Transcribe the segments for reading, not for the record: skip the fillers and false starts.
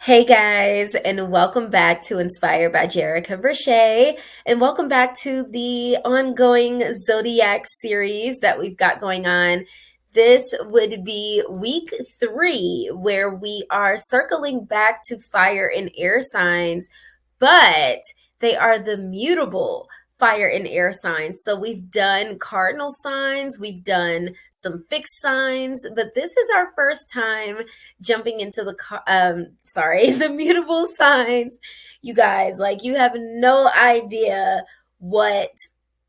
Hey guys, and welcome back to Inspired by Jerica Verche, and welcome back to the ongoing Zodiac series that we've got going on. This would be week 3, where we are circling back to fire and air signs, but they are the mutable fire and air signs. So we've done cardinal signs, we've done some fixed signs, but this is our first time jumping into the mutable signs. You guys, like, you have no idea what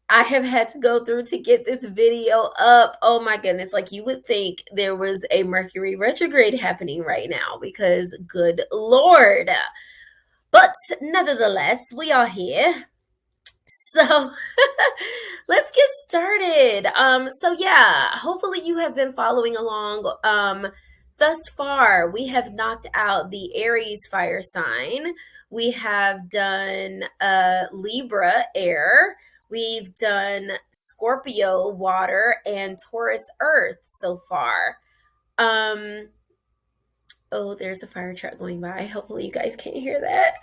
I have had to go through to get this video up. Oh my goodness, like, you would think there was a Mercury retrograde happening right now, because good Lord. But nevertheless, we are here. So let's get started. So yeah, hopefully you have been following along. Thus far, we have knocked out the Aries fire sign. We have done Libra air. We've done Scorpio water and Taurus earth so far. Um, oh, there's a fire truck going by. Hopefully you guys can't hear that.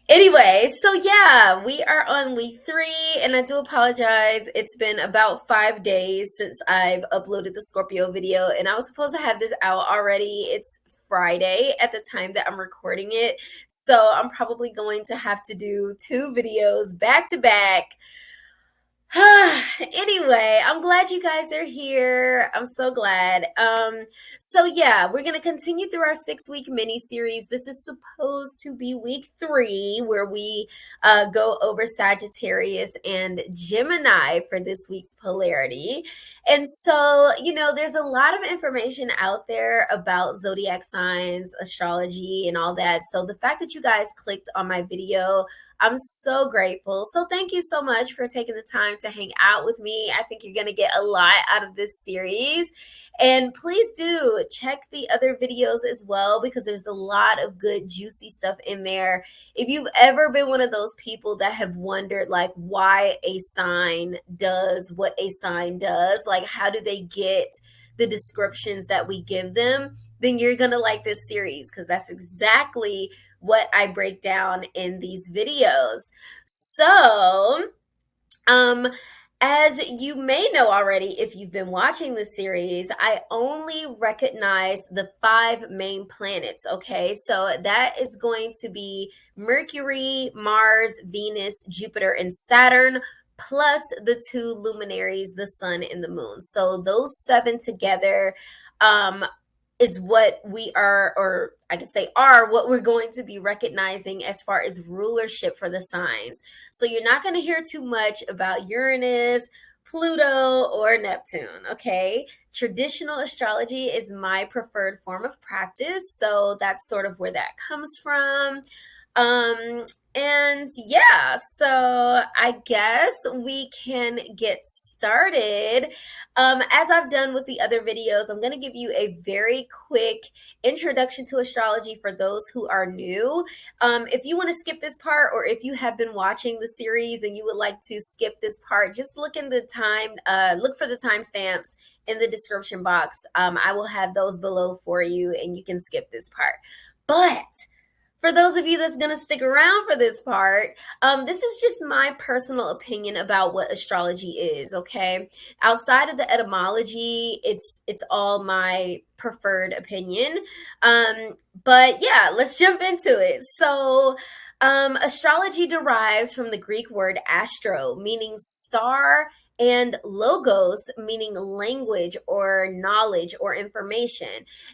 Anyway, so yeah, we are on week 3, and I do apologize. It's been about 5 days since I've uploaded the Scorpio video, and I was supposed to have this out already. It's Friday at the time that I'm recording it, so I'm probably going to have to do 2 videos back to back. Anyway, I'm glad you guys are here. I'm so glad. So yeah, we're gonna continue through our 6-week mini series. This is supposed to be week 3, where we go over Sagittarius and Gemini for this week's polarity. And so, there's a lot of information out there about zodiac signs, astrology, and all that. So the fact that you guys clicked on my video, I'm so grateful. So thank you so much for taking the time to hang out with me. I think you're going to get a lot out of this series. And please do check the other videos as well, because there's a lot of good, juicy stuff in there. If you've ever been one of those people that have wondered, like, why a sign does what a sign does, like, how do they get the descriptions that we give them, then you're going to like this series, because that's exactly what I break down in these videos. So, as you may know already, if you've been watching the series, I only recognize the 5 main planets, okay? So that is going to be Mercury, Mars, Venus, Jupiter, and Saturn, plus the 2 luminaries, the sun and the moon. So those 7 together is what we are, or I guess they are, what we're going to be recognizing as far as rulership for the signs. So you're not going to hear too much about Uranus, Pluto, or Neptune, okay? Traditional astrology is my preferred form of practice, so that's sort of where that comes from. And yeah, so I guess we can get started. As I've done with the other videos, I'm going to give you a very quick introduction to astrology for those who are new. If you want to skip this part, or if you have been watching the series and you would like to skip this part, just look in the look for the timestamps in the description box. I will have those below for you, and you can skip this part. But for those of you that's going to stick around for this part, this is just my personal opinion about what astrology is, okay? Outside of the etymology, it's all my preferred opinion. But yeah, let's jump into it. So, astrology derives from the Greek word astro, meaning star, and logos, meaning language or knowledge or information.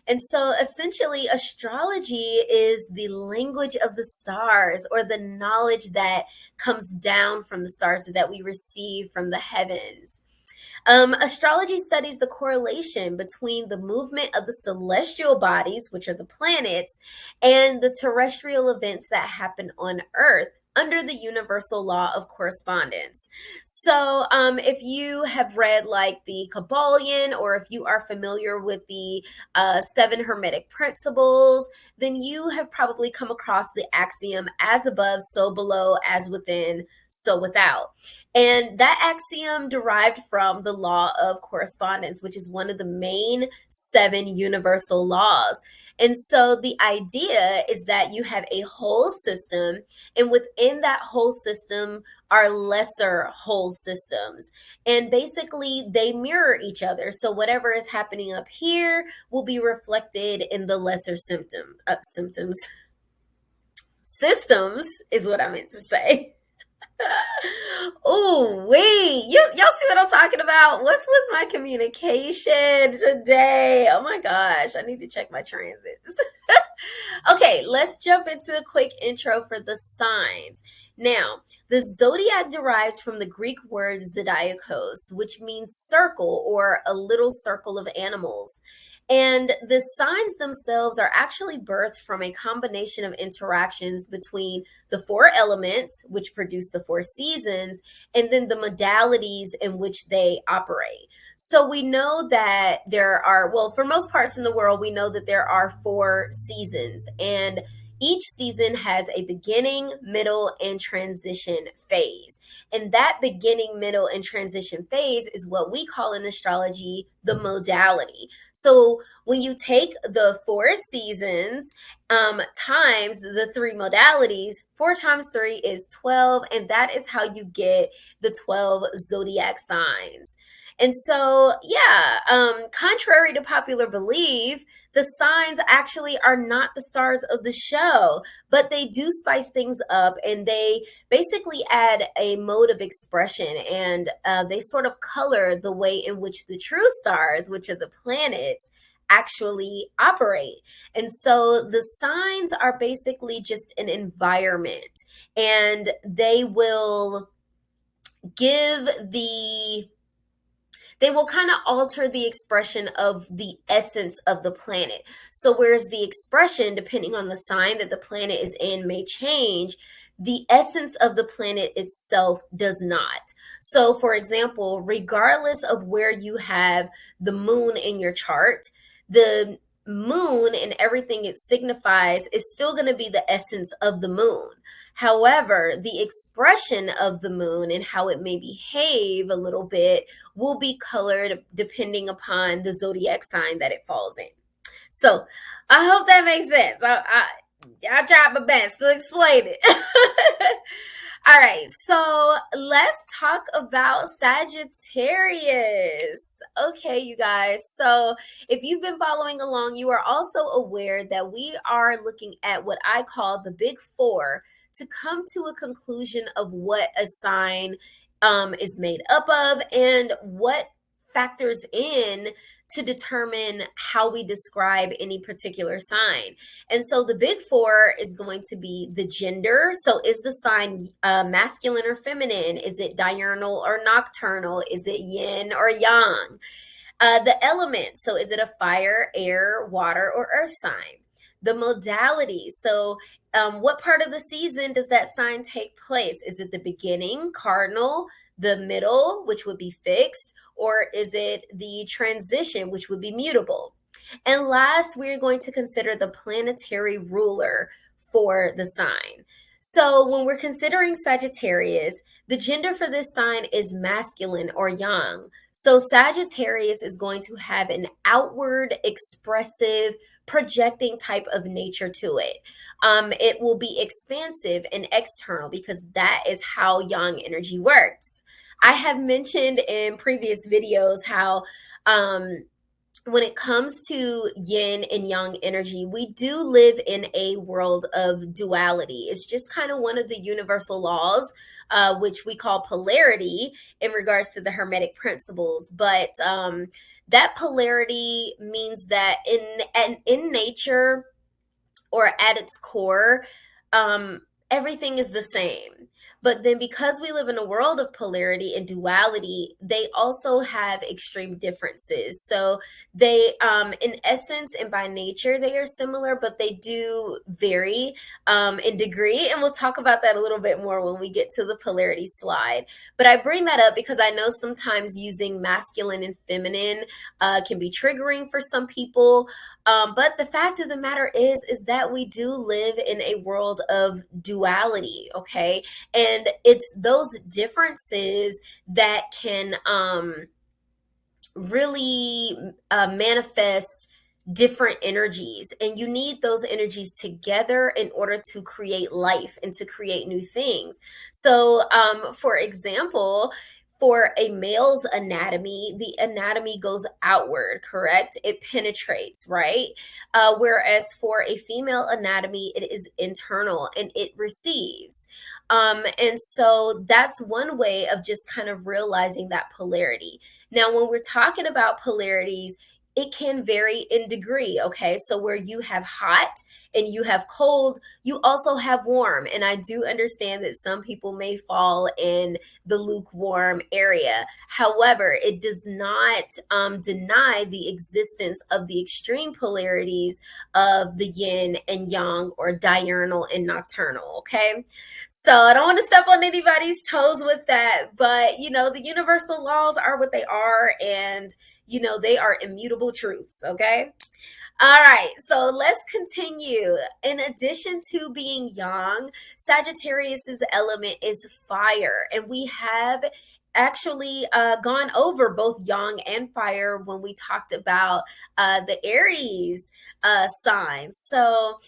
And so essentially, astrology is the language of the stars, or the knowledge that comes down from the stars that we receive from the heavens. Astrology studies the correlation between the movement of the celestial bodies, which are the planets, and the terrestrial events that happen on Earth under the universal law of correspondence. So if you have read like the Kabbalion, or if you are familiar with the 7 Hermetic principles, then you have probably come across the axiom, as above, so below, as within, so without. And that axiom derived from the law of correspondence, which is one of the main 7 universal laws. And so the idea is that you have a whole system, and within that whole system are lesser whole systems. And basically, they mirror each other. So whatever is happening up here will be reflected in the lesser symptoms. Systems is what I meant to say. Oh, wait. Y'all see what I'm talking about? What's with my communication today? Oh my gosh. I need to check my transits. Okay, let's jump into a quick intro for the signs. Now, the zodiac derives from the Greek word zodiakos, which means circle or a little circle of animals. And the signs themselves are actually birthed from a combination of interactions between the four elements, which produce the four seasons, and then the modalities in which they operate. So we know that there are, well, for most parts in the world, we know that there are four seasons, and each season has a beginning, middle, and transition phase. And that beginning, middle, and transition phase is what we call in astrology the modality. So when you take the four seasons times the three modalities, 4 times 3 is 12, and that is how you get the 12 zodiac signs. And so, contrary to popular belief, the signs actually are not the stars of the show, but they do spice things up, and they basically add a mode of expression, and they sort of color the way in which the true stars, which are the planets, actually operate. And so the signs are basically just an environment, and they will kind of alter the expression of the essence of the planet. So whereas the expression, depending on the sign that the planet is in, may change, the essence of the planet itself does not. So for example, regardless of where you have the moon in your chart, the moon and everything it signifies is still going to be the essence of the moon. However, the expression of the moon and how it may behave a little bit will be colored depending upon the zodiac sign that it falls in. So I hope that makes sense. I tried my best to explain it. All right, so let's talk about Sagittarius. Okay, you guys. So if you've been following along, you are also aware that we are looking at what I call the big four to come to a conclusion of what a sign is made up of and what factors in to determine how we describe any particular sign. And so the big four is going to be the gender. So is the sign masculine or feminine? Is it diurnal or nocturnal? Is it yin or yang? The elements. So is it a fire, air, water, or earth sign? The modality. So what part of the season does that sign take place? Is it the beginning, cardinal, the middle, which would be fixed, or is it the transition, which would be mutable? And last, we're going to consider the planetary ruler for the sign. So when we're considering Sagittarius, the gender for this sign is masculine or yang. So Sagittarius is going to have an outward, expressive, projecting type of nature to it. It will be expansive and external because that is how yang energy works. I have mentioned in previous videos how when it comes to yin and yang energy, we do live in a world of duality. It's just kind of one of the universal laws, which we call polarity in regards to the Hermetic principles. But that polarity means that in nature or at its core, everything is the same. But then because we live in a world of polarity and duality, they also have extreme differences. So they, in essence and by nature, they are similar, but they do vary in degree. And we'll talk about that a little bit more when we get to the polarity slide. But I bring that up because I know sometimes using masculine and feminine can be triggering for some people. But the fact of the matter is that we do live in a world of duality, okay? And it's those differences that can really manifest different energies, and you need those energies together in order to create life and to create new things. So for example, for a male's anatomy, the anatomy goes outward, correct? It penetrates, right? Whereas for a female anatomy, it is internal and it receives. And so that's one way of just kind of realizing that polarity. Now, when we're talking about polarities, it can vary in degree, okay? So where you have hot and you have cold, you also have warm. And I do understand that some people may fall in the lukewarm area. However, it does not deny the existence of the extreme polarities of the yin and yang, or diurnal and nocturnal, okay? So I don't want to step on anybody's toes with that, but you know, the universal laws are what they are, and you know, they are immutable truths, okay? All right, so let's continue. In addition to being yang, Sagittarius's element is fire, and we have actually gone over both yang and fire when we talked about the Aries signs. So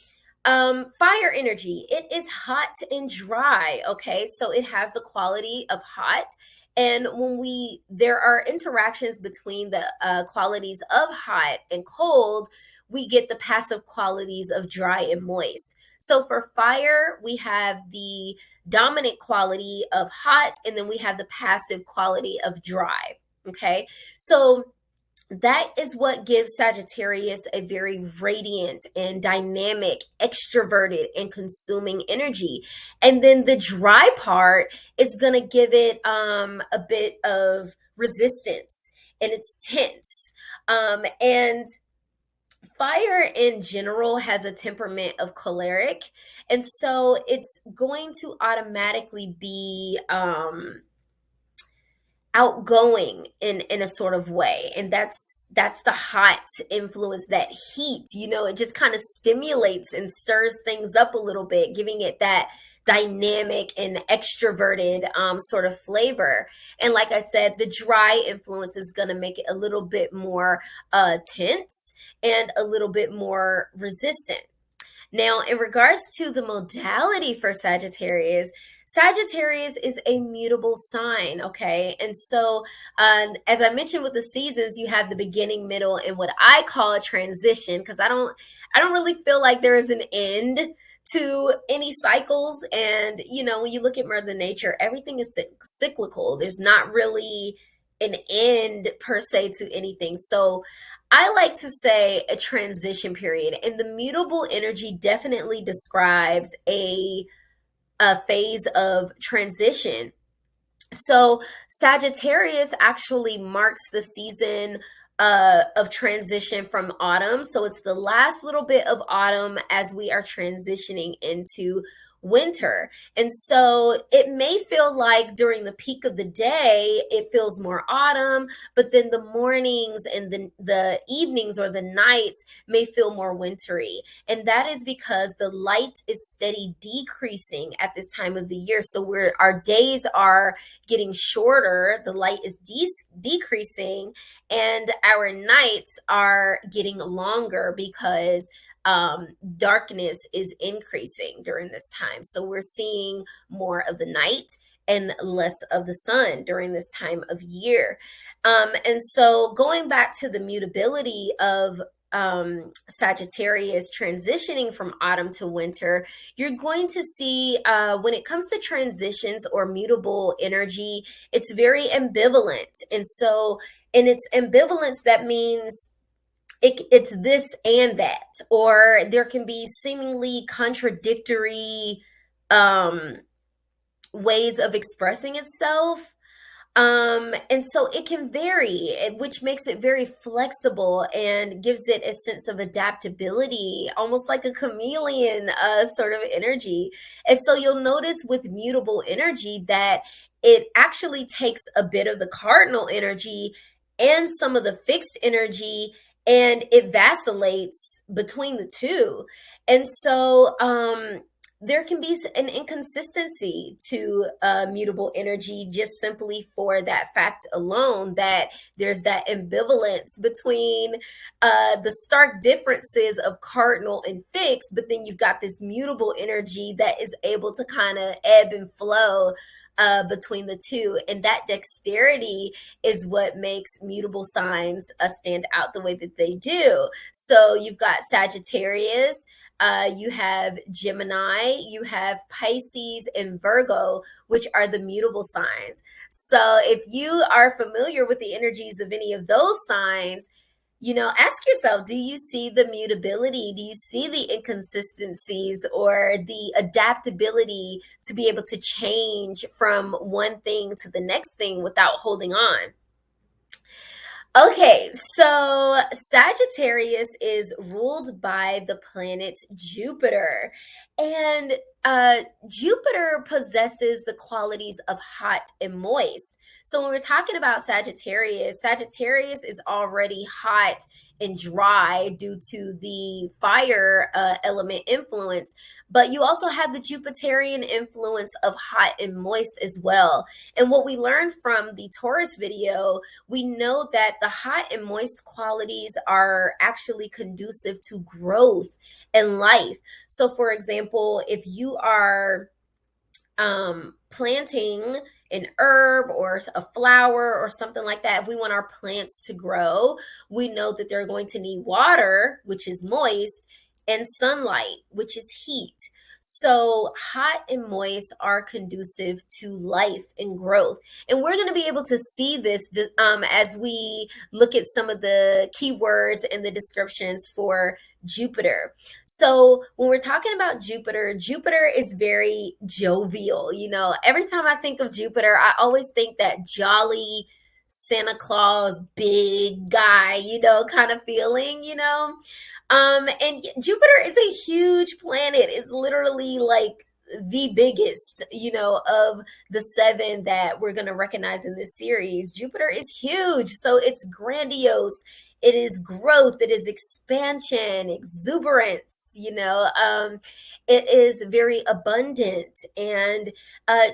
fire energy, it is hot and dry, okay? So it has the quality of hot, and when there are interactions between the qualities of hot and cold, we get the passive qualities of dry and moist. So for fire, we have the dominant quality of hot, and then we have the passive quality of dry, okay? So that is what gives Sagittarius a very radiant and dynamic, extroverted, and consuming energy. And then the dry part is going to give it a bit of resistance, and it's tense. And fire in general has a temperament of choleric, and so it's going to automatically be outgoing in a sort of way, and that's the hot influence, that heat, you know, it just kind of stimulates and stirs things up a little bit, giving it that dynamic and extroverted sort of flavor. And like I said, the dry influence is going to make it a little bit more tense and a little bit more resistant. Now, in regards to the modality for Sagittarius, Sagittarius is a mutable sign, okay? And so, as I mentioned with the seasons, you have the beginning, middle, and what I call a transition, because I don't really feel like there is an end to any cycles. And you know, when you look at Mother Nature, everything is cyclical. There's not really an end per se to anything. So I like to say a transition period, and the mutable energy definitely describes a phase of transition. So Sagittarius actually marks the season of transition from autumn. So it's the last little bit of autumn as we are transitioning into winter. And so it may feel like during the peak of the day, it feels more autumn, but then the mornings and the evenings or the nights may feel more wintry. And that is because the light is steady decreasing at this time of the year. So our days are getting shorter, the light is decreasing, and our nights are getting longer because darkness is increasing during this time. So we're seeing more of the night and less of the sun during this time of year. And so going back to the mutability of Sagittarius transitioning from autumn to winter, you're going to see when it comes to transitions or mutable energy, it's very ambivalent. And so in its ambivalence, that means it's this and that, or there can be seemingly contradictory ways of expressing itself. And so it can vary, which makes it very flexible and gives it a sense of adaptability, almost like a chameleon sort of energy. And so you'll notice with mutable energy that it actually takes a bit of the cardinal energy and some of the fixed energy, and it vacillates between the two. And so there can be an inconsistency to mutable energy, just simply for that fact alone, that there's that ambivalence between the stark differences of cardinal and fixed, but then you've got this mutable energy that is able to kind of ebb and flow between the two. And that dexterity is what makes mutable signs stand out the way that they do. So you've got Sagittarius, you have Gemini, you have Pisces, and Virgo, which are the mutable signs. So if you are familiar with the energies of any of those signs, ask yourself, do you see the mutability? Do you see the inconsistencies or the adaptability to be able to change from one thing to the next thing without holding on? Okay, so Sagittarius is ruled by the planet Jupiter. And Jupiter possesses the qualities of hot and moist. So when we're talking about Sagittarius, Sagittarius is already hot and dry due to the fire element influence. But you also have the Jupiterian influence of hot and moist as well. And what we learned from the Taurus video, we know that the hot and moist qualities are actually conducive to growth and life. So, for example, if you are planting an herb or a flower or something like that, if we want our plants to grow, we know that they're going to need water, which is moist, and sunlight, which is heat. So hot and moist are conducive to life and growth. And we're going to be able to see this as we look at some of the keywords and the descriptions for Jupiter. So when we're talking about Jupiter, Jupiter is very jovial. Every time I think of Jupiter, I always think that jolly Santa Claus, big guy, kind of feeling. And Jupiter is a huge planet. It's literally like the biggest, of the seven that we're going to recognize in this series. Jupiter is huge. So it's grandiose. It is growth. It is expansion, exuberance, it is very abundant. And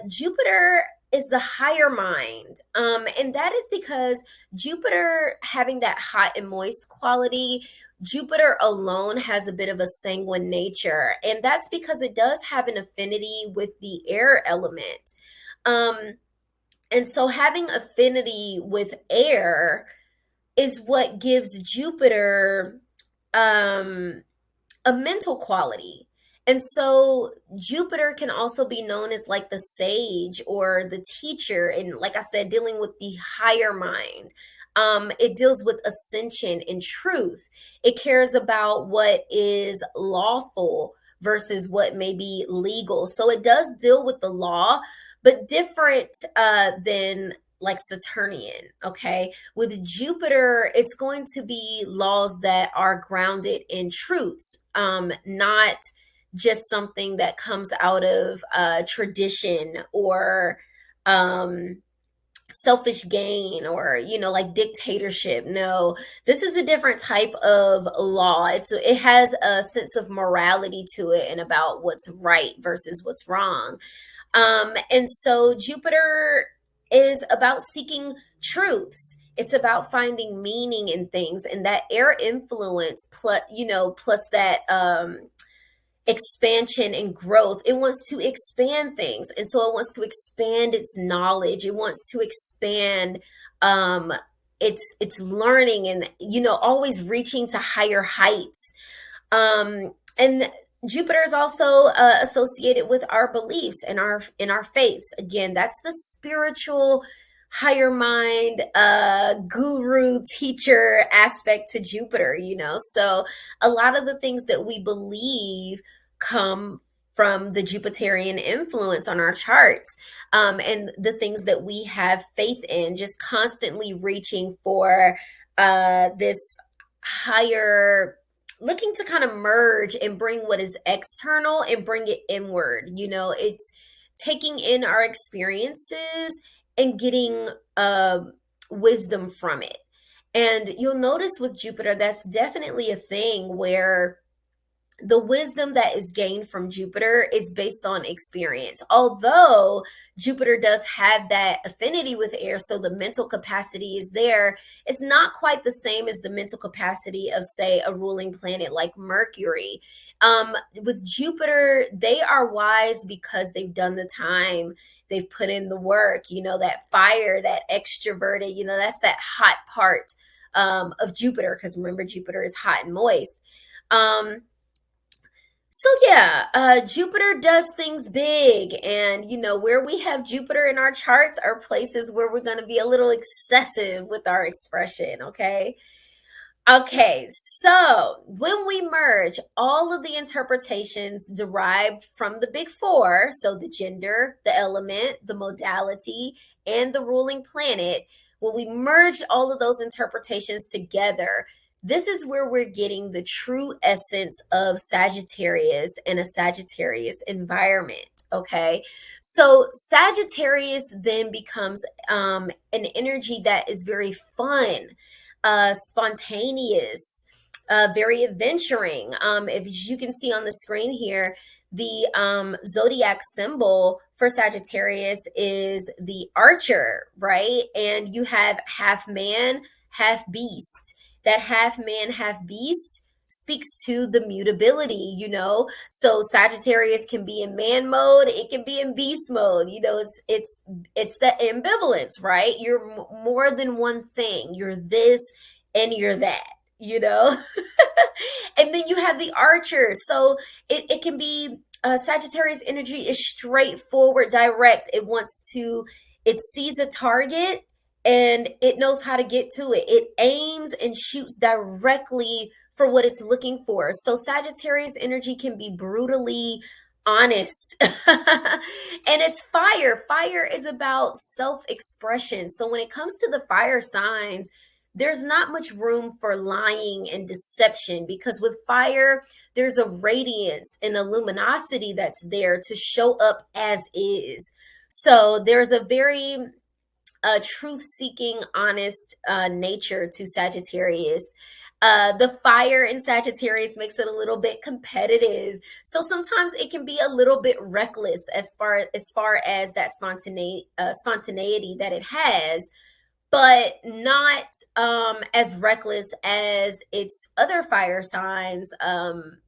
Jupiter is the higher mind. And that is because Jupiter having that hot and moist quality, Jupiter alone has a bit of a sanguine nature. And that's because it does have an affinity with the air element. And so having affinity with air is what gives Jupiter a mental quality. And so Jupiter can also be known as like the sage or the teacher. And like I said, dealing with the higher mind. It deals with ascension and truth. It cares about what is lawful versus what may be legal. So it does deal with the law, but different than like Saturnian. Okay. With Jupiter, it's going to be laws that are grounded in truths, not just something that comes out of tradition or selfish gain or like dictatorship. No, this is a different type of law. It has a sense of morality to it and about what's right versus what's wrong. And so Jupiter is about seeking truths. It's about finding meaning in things, and that air influence plus that expansion and growth. It wants to expand things. And so it wants to expand its knowledge. It wants to expand its learning and, always reaching to higher heights. And Jupiter is also associated with our beliefs and our faiths. Again, that's the spiritual higher mind guru teacher aspect to Jupiter. So a lot of the things that we believe come from the Jupiterian influence on our charts, and the things that we have faith in, just constantly reaching for this higher, looking to kind of merge and bring what is external and bring it inward. It's taking in our experiences and getting wisdom from it. And you'll notice with Jupiter, that's definitely a thing where the wisdom that is gained from Jupiter is based on experience. Although Jupiter does have that affinity with air, so the mental capacity is there, it's not quite the same as the mental capacity of, say, a ruling planet like Mercury. With Jupiter, they are wise because they've done the time, they've put in the work, that fire, that extroverted, that's that hot part of Jupiter, because remember, Jupiter is hot and moist. So yeah, Jupiter does things big, and where we have Jupiter in our charts are places where we're going to be a little excessive with our expression, okay? Okay, so when we merge all of the interpretations derived from the big four, so the gender, the element, the modality, and the ruling planet, when we merge all of those interpretations together, this is where we're getting the true essence of Sagittarius and a Sagittarius environment. Okay, so Sagittarius then becomes an energy that is very fun, spontaneous, very adventuring. If you can see on the screen here, the zodiac symbol for Sagittarius is the archer, right? And you have half man, half beast. That half man, half beast speaks to the mutability. So Sagittarius can be in man mode, it can be in beast mode. It's the ambivalence, right? You're more than one thing. You're this and you're that. And then you have the archer. So it can be Sagittarius energy is straightforward, direct. It sees a target and it knows how to get to it. It aims and shoots directly for what it's looking for. So Sagittarius energy can be brutally honest. And it's fire. Fire is about self-expression. So when it comes to the fire signs, there's not much room for lying and deception, because with fire, there's a radiance and a luminosity that's there to show up as is. So there's a very truth-seeking, honest nature to Sagittarius. The fire in Sagittarius makes it a little bit competitive, so sometimes it can be a little bit reckless as far as that spontaneity that it has, but not as reckless as its other fire signs,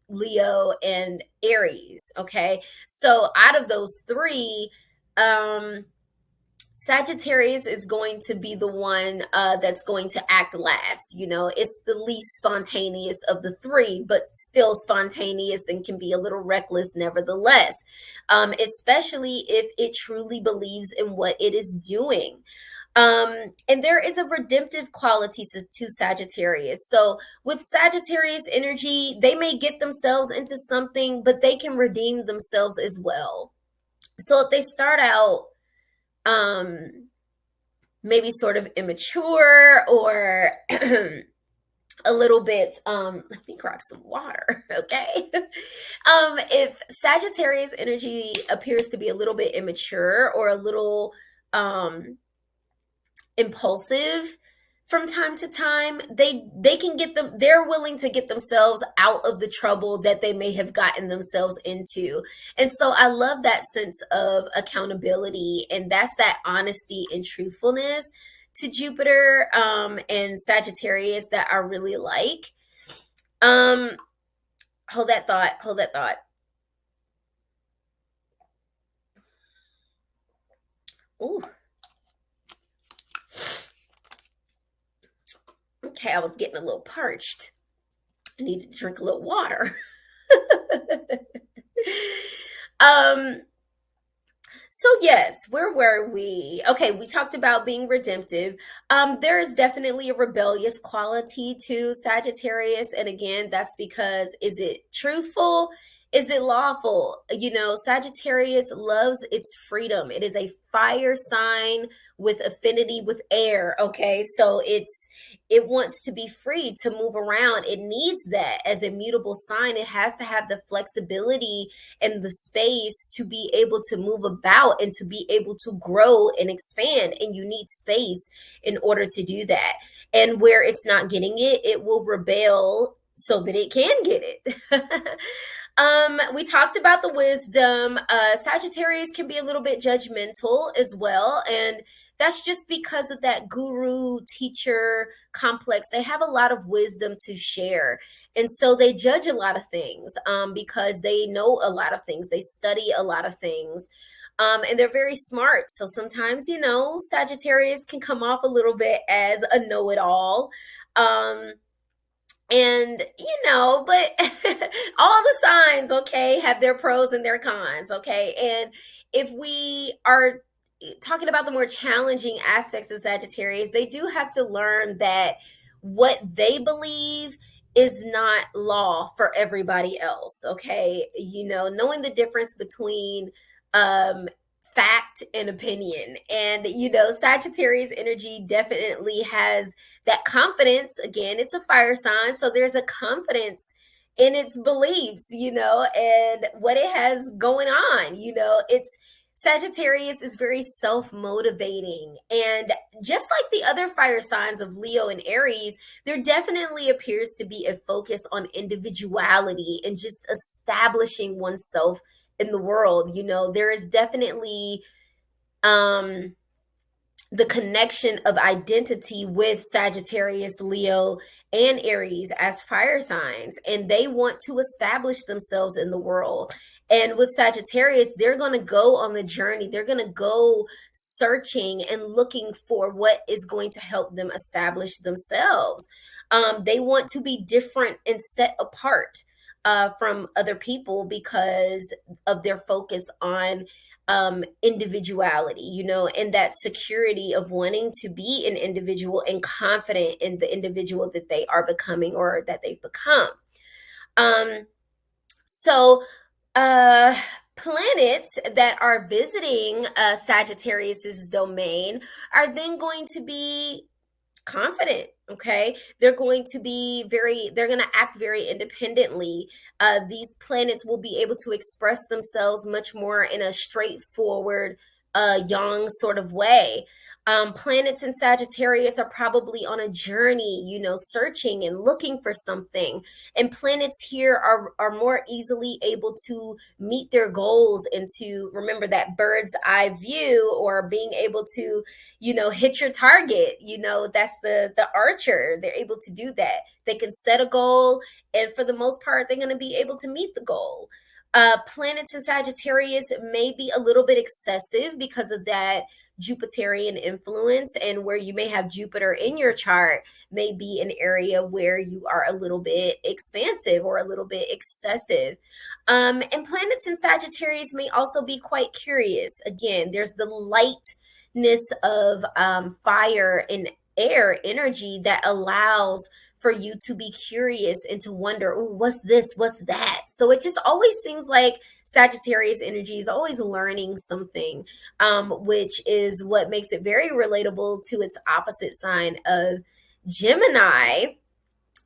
Leo and Aries. Okay, so out of those three, Sagittarius is going to be the one that's going to act last. It's the least spontaneous of the three, but still spontaneous and can be a little reckless nevertheless, especially if it truly believes in what it is doing. And there is a redemptive quality to Sagittarius. So with Sagittarius energy, they may get themselves into something, but they can redeem themselves as well. So if they start out maybe sort of immature or a little bit, let me grab some water, okay? If Sagittarius energy appears to be a little bit immature or a little impulsive from time to time, they're willing to get themselves out of the trouble that they may have gotten themselves into. And so I love that sense of accountability, and that's that honesty and truthfulness to Jupiter and Sagittarius that I really like. Hold that thought. Ooh. Okay, I was getting a little parched. I needed to drink a little water. So yes, where were we? Okay, we talked about being redemptive. There is definitely a rebellious quality to Sagittarius. And again, that's because, is it truthful? Is it lawful? Sagittarius loves its freedom. It is a fire sign with affinity with air. Okay, so it wants to be free to move around. It needs that as a mutable sign. It has to have the flexibility and the space to be able to move about and to be able to grow and expand. And you need space in order to do that. And where it's not getting it, it will rebel so that it can get it. We talked about the wisdom. Sagittarius can be a little bit judgmental as well, and that's just because of that guru teacher complex. They have a lot of wisdom to share, and so they judge a lot of things because they know a lot of things. They study a lot of things. And they're very smart. So sometimes, Sagittarius can come off a little bit as a know-it-all. Um, and but all the signs, okay, have their pros and their cons, okay. And if we are talking about the more challenging aspects of Sagittarius, they do have to learn that what they believe is not law for everybody else, okay. Knowing the difference between um fact and opinion. And Sagittarius energy definitely has that confidence. Again, it's a fire sign, so there's a confidence in its beliefs, and what it has going on. It's Sagittarius is very self-motivating, and just like the other fire signs of Leo and Aries, there definitely appears to be a focus on individuality and just establishing oneself in the world. There is definitely um the connection of identity with Sagittarius, Leo, and Aries as fire signs, and they want to establish themselves in the world. And with Sagittarius, they're going to go on the journey. They're going to go searching and looking for what is going to help them establish themselves. They want to be different and set apart from other people because of their focus on individuality, and that security of wanting to be an individual and confident in the individual that they are becoming or that they've become. Um, so, planets that are visiting Sagittarius's domain are then going to be confident. Okay, they're going to act very independently. These planets will be able to express themselves much more in a straightforward yang sort of way. Planets in Sagittarius are probably on a journey, searching and looking for something. And planets here are more easily able to meet their goals and to remember that bird's eye view, or being able to, hit your target. That's the archer. They're able to do that. They can set a goal, and for the most part, they're going to be able to meet the goal. Planets in Sagittarius may be a little bit excessive because of that Jupiterian influence, and where you may have Jupiter in your chart may be an area where you are a little bit expansive or a little bit excessive. And planets in Sagittarius may also be quite curious. Again, there's the lightness of fire and air energy that allows for you to be curious and to wonder, oh, what's this? What's that? So it just always seems like Sagittarius energy is always learning something, which is what makes it very relatable to its opposite sign of Gemini.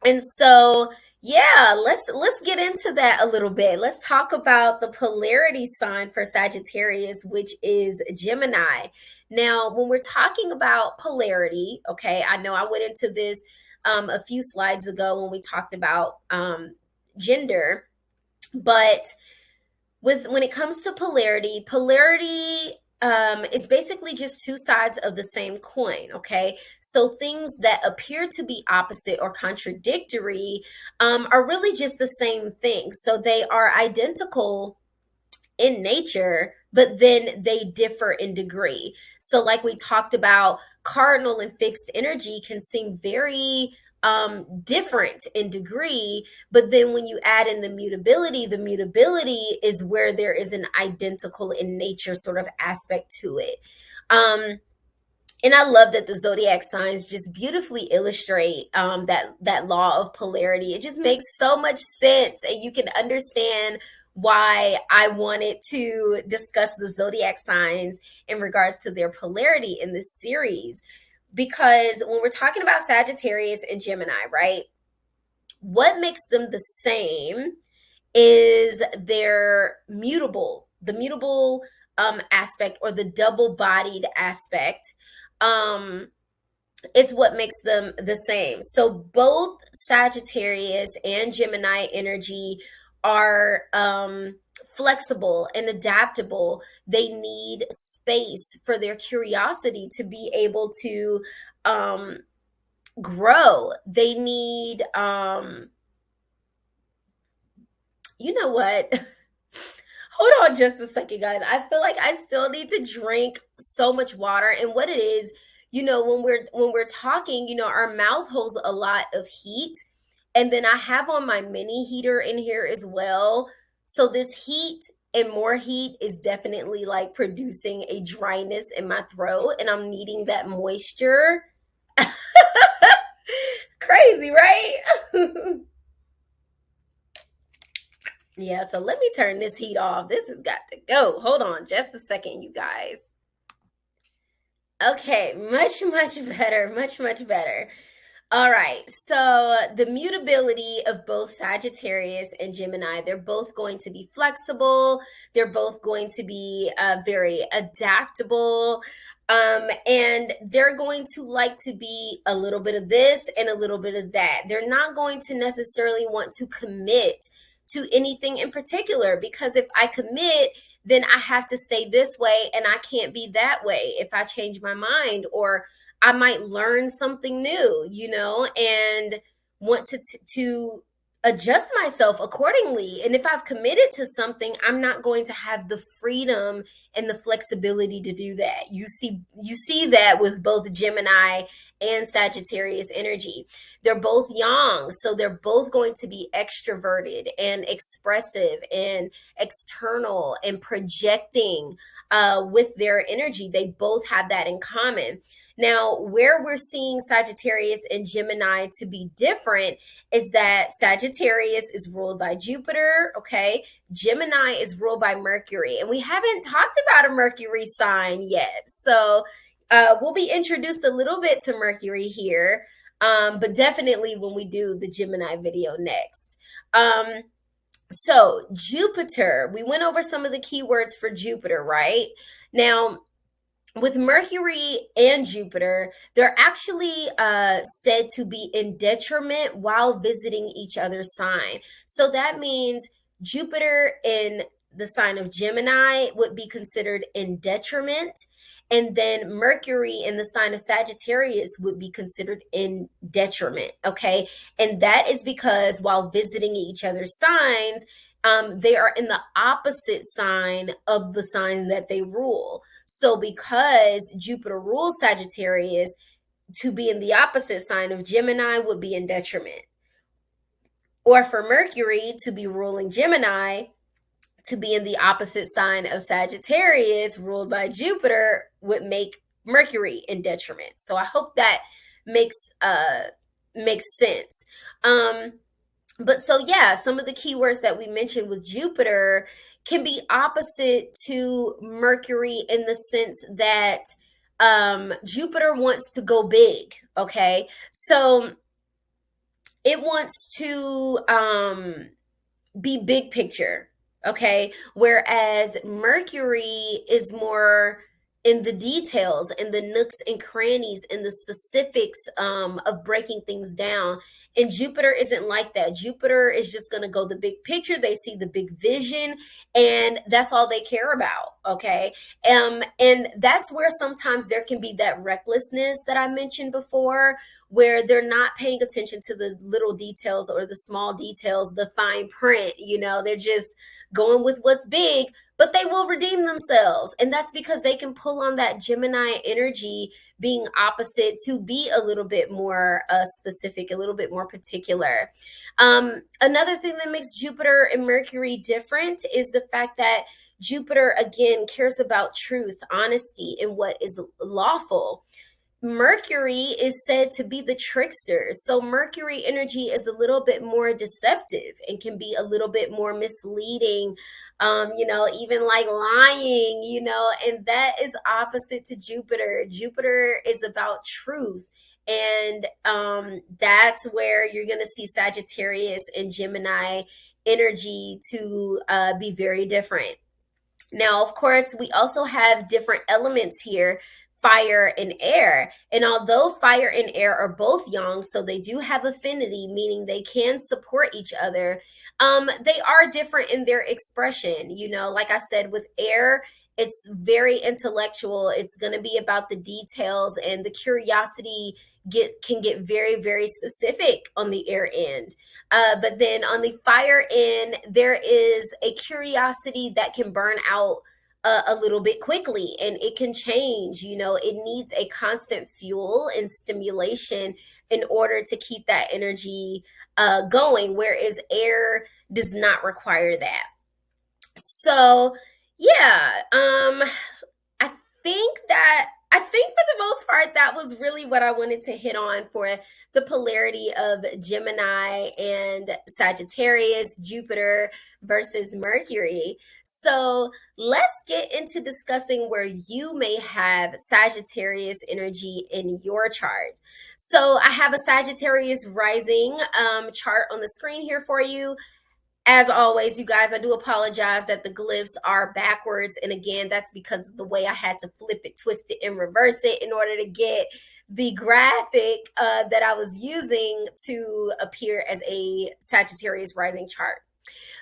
And so, yeah, let's get into that a little bit. Let's talk about the polarity sign for Sagittarius, which is Gemini. Now, when we're talking about polarity, okay, I know I went into this a few slides ago when we talked about gender, but when it comes to polarity is basically just two sides of the same coin, okay? So things that appear to be opposite or contradictory are really just the same thing. So they are identical in nature, but then they differ in degree. So like we talked about, cardinal and fixed energy can seem very different in degree, but then when you add in the mutability is where there is an identical in nature sort of aspect to it. And I love that the zodiac signs just beautifully illustrate that law of polarity. It just makes so much sense, and you can understand why I wanted to discuss the zodiac signs in regards to their polarity in this series. Because when we're talking about Sagittarius and Gemini, right, what makes them the same is the mutable aspect, or the double-bodied aspect. It's what makes them the same. So both Sagittarius and Gemini energy are flexible and adaptable. They need space for their curiosity to be able to um, grow. They need, you know what? Hold on just a second, guys. I feel like I still need to drink so much water. And what it is, when we're talking, our mouth holds a lot of heat. And then I have on my mini heater in here as well. So this heat and more heat is definitely like producing a dryness in my throat, and I'm needing that moisture. Crazy, right? Yeah, so let me turn this heat off. This has got to go. Hold on just a second, you guys. Okay, much better, much better. All right, so the mutability of both Sagittarius and Gemini, they're both going to be flexible. They're both going to be very adaptable. And they're going to like to be a little bit of this and a little bit of that. They're not going to necessarily want to commit to anything in particular, because if I commit, then I have to stay this way and I can't be that way if I change my mind, or I might learn something new, and want to adjust myself accordingly. And if I've committed to something, I'm not going to have the freedom and the flexibility to do that. You see that with both Gemini and Sagittarius energy. They're both yang, so they're both going to be extroverted and expressive and external and projecting with their energy. They both have that in common. Now, where we're seeing Sagittarius and Gemini to be different is that Sagittarius is ruled by Jupiter, okay? Gemini is ruled by Mercury, and we haven't talked about a Mercury sign yet. So we'll be introduced a little bit to Mercury here, but definitely when we do the Gemini video next. So Jupiter, we went over some of the keywords for Jupiter, right? Now, with Mercury and Jupiter, they're actually said to be in detriment while visiting each other's sign. So that means Jupiter in the sign of Gemini would be considered in detriment, and then Mercury in the sign of Sagittarius would be considered in detriment. Okay, and that is because while visiting each other's signs, they are in the opposite sign of the sign that they rule. So because Jupiter rules Sagittarius, to be in the opposite sign of Gemini would be in detriment. Or for Mercury to be ruling Gemini, to be in the opposite sign of Sagittarius, ruled by Jupiter, would make Mercury in detriment. So I hope that makes sense. But so yeah, some of the keywords that we mentioned with Jupiter can be opposite to Mercury in the sense that Jupiter wants to go big. Okay, so it wants to be big picture. Okay, whereas Mercury is more in the details and the nooks and crannies and the specifics of breaking things down. And Jupiter isn't like that. Jupiter is just going to go the big picture. They see the big vision, and that's all they care about. Okay, and that's where sometimes there can be that recklessness that I mentioned before, where they're not paying attention to the little details or the small details, the fine print. They're just going with what's big, but they will redeem themselves. And that's because they can pull on that Gemini energy being opposite to be a little bit more specific, a little bit more particular. Another thing that makes Jupiter and Mercury different is the fact that Jupiter, again, cares about truth, honesty, and what is lawful. Mercury is said to be the trickster. So Mercury energy is a little bit more deceptive and can be a little bit more misleading, even like lying, and that is opposite to Jupiter. Jupiter is about truth. And that's where you're going to see Sagittarius and Gemini energy to be very different. Now, of course, we also have different elements here. fire and air. And although fire and air are both yang, so they do have affinity, meaning they can support each other, they are different in their expression. You know, like I said, with air, it's very intellectual. It's going to be about the details, and the curiosity can get very, very specific on the air end. But then on the fire end, there is a curiosity that can burn out a little bit quickly, and it can change. You know, it needs a constant fuel and stimulation in order to keep that energy going, whereas air does not require that. So yeah, I I think for the most part that was really what I wanted to hit on for the polarity of Gemini and Sagittarius, Jupiter versus Mercury. So let's get into discussing where you may have Sagittarius energy in your chart. So I have a Sagittarius rising chart on the screen here for you. As always, you guys, I do apologize that the glyphs are backwards. And again, that's because of the way I had to flip it, twist it, and reverse it in order to get the graphic that I was using to appear as a Sagittarius rising chart.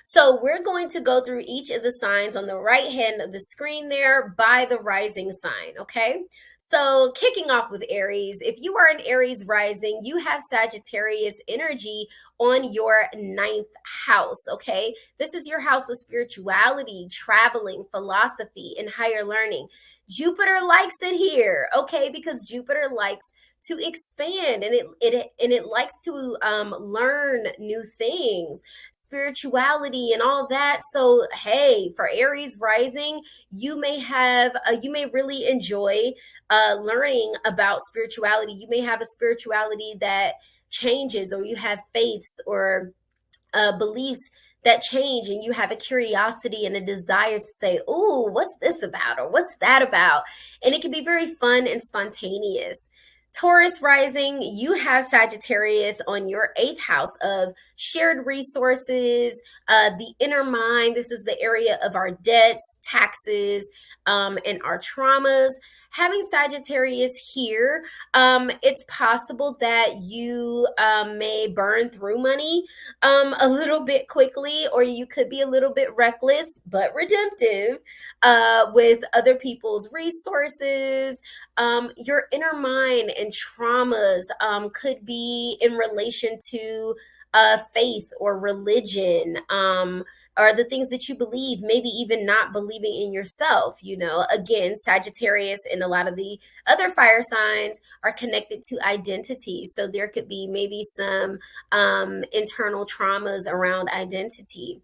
So we're going to go through each of the signs on the right hand of the screen there by the rising sign, okay? So kicking off with Aries, if you are an Aries rising, you have Sagittarius energy on your 9th house, okay? This is your house of spirituality, traveling, philosophy, and higher learning. Jupiter likes it here, okay? Because Jupiter likes to expand, and it likes to learn new things, spirituality and all that. So hey, for Aries rising, you may really enjoy learning about spirituality. You may have a spirituality that changes, or you have faiths or beliefs that change, and you have a curiosity and a desire to say, "Ooh, what's this about?" or "What's that about?" And it can be very fun and spontaneous. Taurus rising, you have Sagittarius on your 8th house of shared resources, the inner mind. This is the area of our debts, taxes, and our traumas. Having Sagittarius here, it's possible that you may burn through money a little bit quickly, or you could be a little bit reckless but redemptive with other people's resources. Your inner mind and traumas could be in relation to faith or religion, or the things that you believe, maybe even not believing in yourself. You know, again, Sagittarius and a lot of the other fire signs are connected to identity. So there could be maybe some internal traumas around identity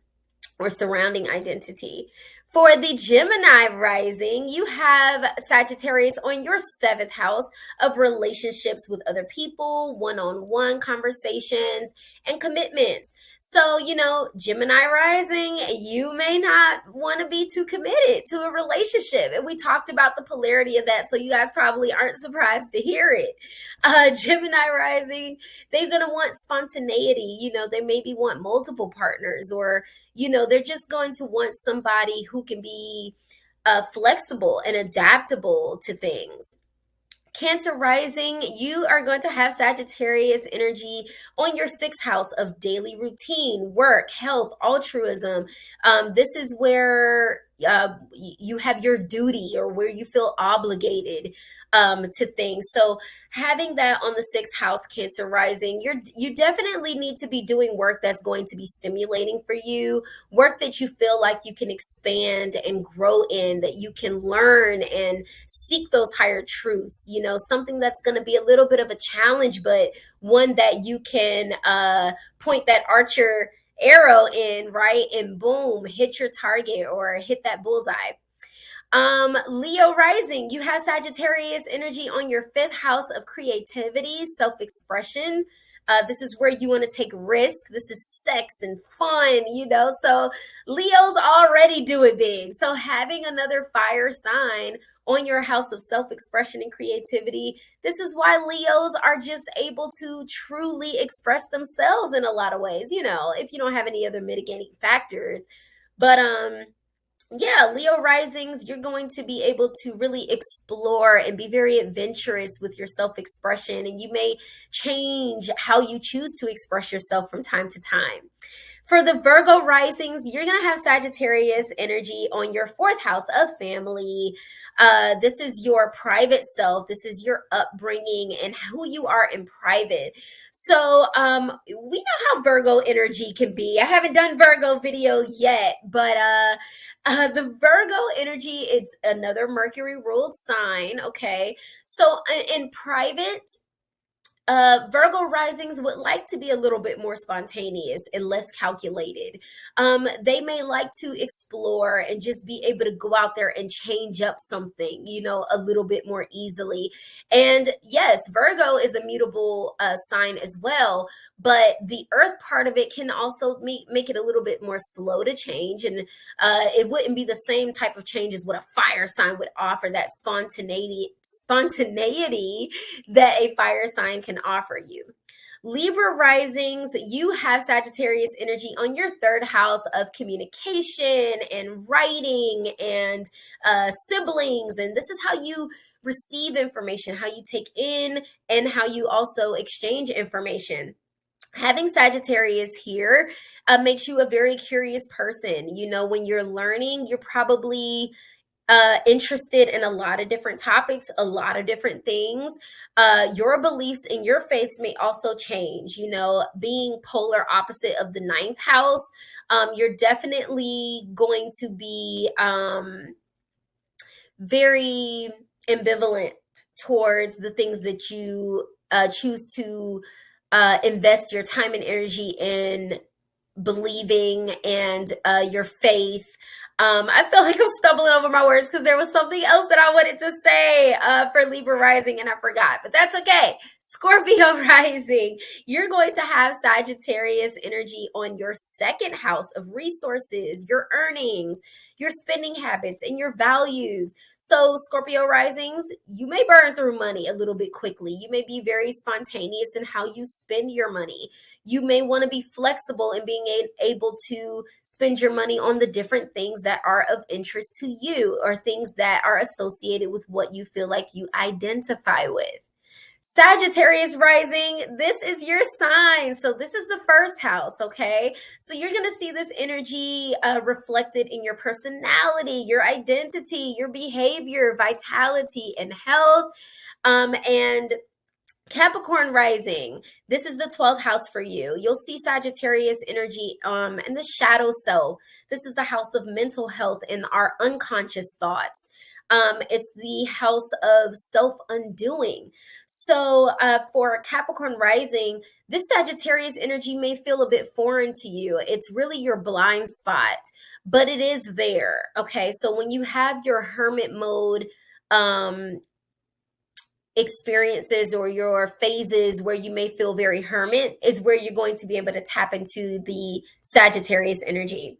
or surrounding identity. For the Gemini rising, you have Sagittarius on your 7th house of relationships with other people, one-on-one conversations, and commitments. So, you know, Gemini rising, you may not want to be too committed to a relationship. And we talked about the polarity of that, so you guys probably aren't surprised to hear it. Gemini rising, they're going to want spontaneity. You know, they maybe want multiple partners, or you know, they're just going to want somebody who can be flexible and adaptable to things. Cancer rising, you are going to have Sagittarius energy on your 6th house of daily routine, work, health, altruism. This is where you have your duty, or where you feel obligated to things. So having that on the 6th house, Cancer rising, you definitely need to be doing work that's going to be stimulating for you, work that you feel like you can expand and grow in, that you can learn and seek those higher truths. You know, something that's going to be a little bit of a challenge, but one that you can point that archer arrow in, right? And boom, hit your target or hit that bullseye. Leo rising, you have Sagittarius energy on your 5th house of creativity, self-expression. This is where you want to take risk. This is sex and fun, you know. So Leo's already do it big. So having another fire sign on your house of self-expression and creativity, this is why Leos are just able to truly express themselves in a lot of ways, you know, if you don't have any other mitigating factors. But Yeah, Leo risings, you're going to be able to really explore and be very adventurous with your self expression, and you may change how you choose to express yourself from time to time. For the Virgo risings, you're going to have Sagittarius energy on your fourth house of family. This is your private self. This is your upbringing and who you are in private. So we know how Virgo energy can be. I haven't done Virgo video yet, but the Virgo energy, it's another Mercury ruled sign. Okay. So in private, Virgo risings would like to be a little bit more spontaneous and less calculated. They may like to explore and just be able to go out there and change up something, you know, a little bit more easily. And yes, Virgo is a mutable sign as well, but the earth part of it can also make it a little bit more slow to change. And it wouldn't be the same type of change as what a fire sign would offer, that spontaneity that a fire sign can offer you. Libra risings, you have Sagittarius energy on your third house of communication and writing and siblings. And this is how you receive information, how you take in, and how you also exchange information. Having Sagittarius here makes you a very curious person. You know, when you're learning, you're probably interested in a lot of different topics, a lot of different things. Your beliefs and your faiths may also change. You know, being polar opposite of the ninth house, you're definitely going to be very ambivalent towards the things that you choose to invest your time and energy in believing, and your faith. I feel like I'm stumbling over my words because there was something else that I wanted to say for Libra rising and I forgot, but that's okay. Scorpio rising, you're going to have Sagittarius energy on your second house of resources, your earnings, your spending habits, and your values. So Scorpio risings, you may burn through money a little bit quickly. You may be very spontaneous in how you spend your money. You may want to be flexible in being able to spend your money on the different things that are of interest to you, or things that are associated with what you feel like you identify with. Sagittarius rising, this is your sign. So this is the first house, okay? So you're going to see this energy reflected in your personality, your identity, your behavior, vitality, and health. And Capricorn rising, this is the 12th house for you. You'll see Sagittarius energy in the shadow self. This is the house of mental health and our unconscious thoughts. It's the house of self-undoing. So for Capricorn rising, this Sagittarius energy may feel a bit foreign to you. It's really your blind spot, but it is there, okay? So when you have your hermit mode experiences, or your phases where you may feel very hermit, is where you're going to be able to tap into the Sagittarius energy.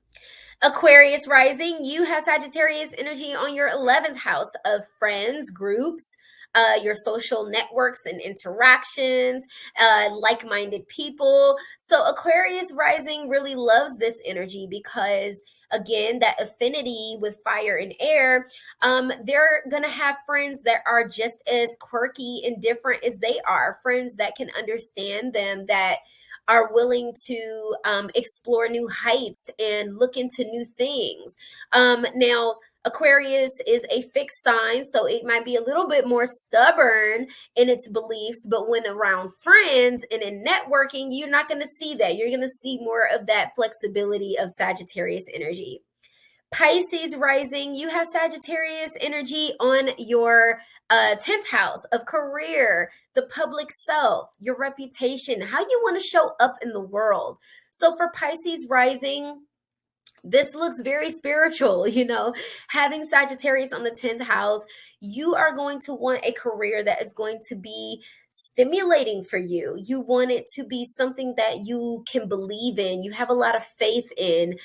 Aquarius rising, you have Sagittarius energy on your 11th house of friends, groups, your social networks and interactions, like-minded people. So Aquarius rising really loves this energy because, again, that affinity with fire and air, they're gonna have friends that are just as quirky and different as they are, friends that can understand them, that are willing to explore new heights and look into new things. Now, Aquarius is a fixed sign, so it might be a little bit more stubborn in its beliefs, but when around friends and in networking, you're not going to see that. You're going to see more of that flexibility of Sagittarius energy. Pisces rising, you have Sagittarius energy on your 10th house of career, the public self, your reputation, how you want to show up in the world. So for Pisces rising, this looks very spiritual, you know, having Sagittarius on the 10th house. You are going to want a career that is going to be stimulating for you. You want it to be something that you can believe in, you have a lot of faith in.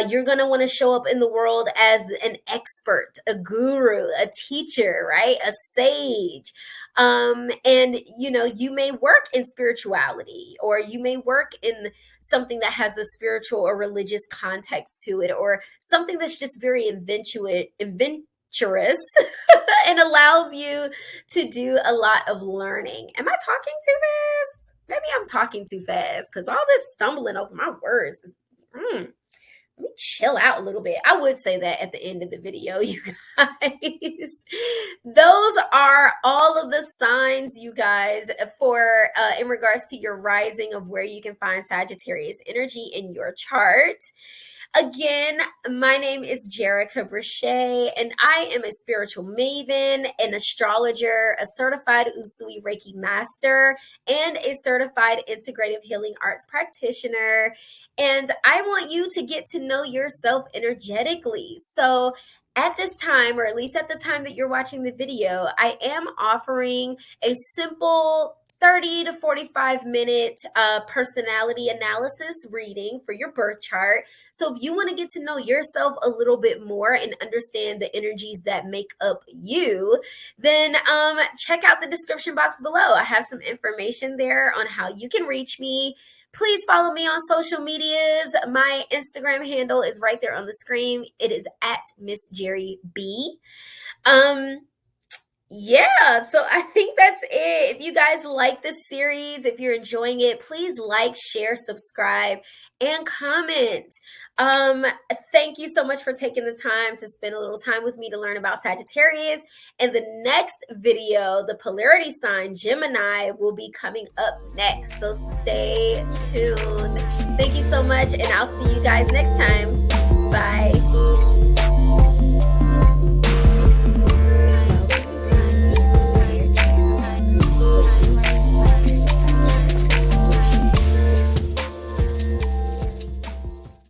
You're going to want to show up in the world as an expert, a guru, a teacher, right? A sage. And you may work in spirituality, or you may work in something that has a spiritual or religious context to it, or something that's just very adventurous and allows you to do a lot of learning. Am I talking too fast? Maybe I'm talking too fast because all this stumbling over my words is, let me chill out a little bit. I would say that at the end of the video, you guys. Those are all of the signs, you guys, for in regards to your rising, of where you can find Sagittarius energy in your chart. Again, my name is Jerica Brichet, and I am a spiritual maven, an astrologer, a certified Usui Reiki master, and a certified integrative healing arts practitioner. And I want you to get to know yourself energetically. So at this time, or at least at the time that you're watching the video, I am offering a simple 30 to 45 minute personality analysis reading for your birth chart. So if you want to get to know yourself a little bit more and understand the energies that make up you, then check out the description box below. I have some information there on how you can reach me. Please follow me on social medias. My Instagram handle is right there on the screen. It is at msjerib. Yeah, so I think that's it. If you guys like this series, if you're enjoying it, please like, share, subscribe, and comment. Thank you so much for taking the time to spend a little time with me to learn about Sagittarius. And the next video, the polarity sign Gemini, will be coming up next. So stay tuned. Thank you so much, and I'll see you guys next time.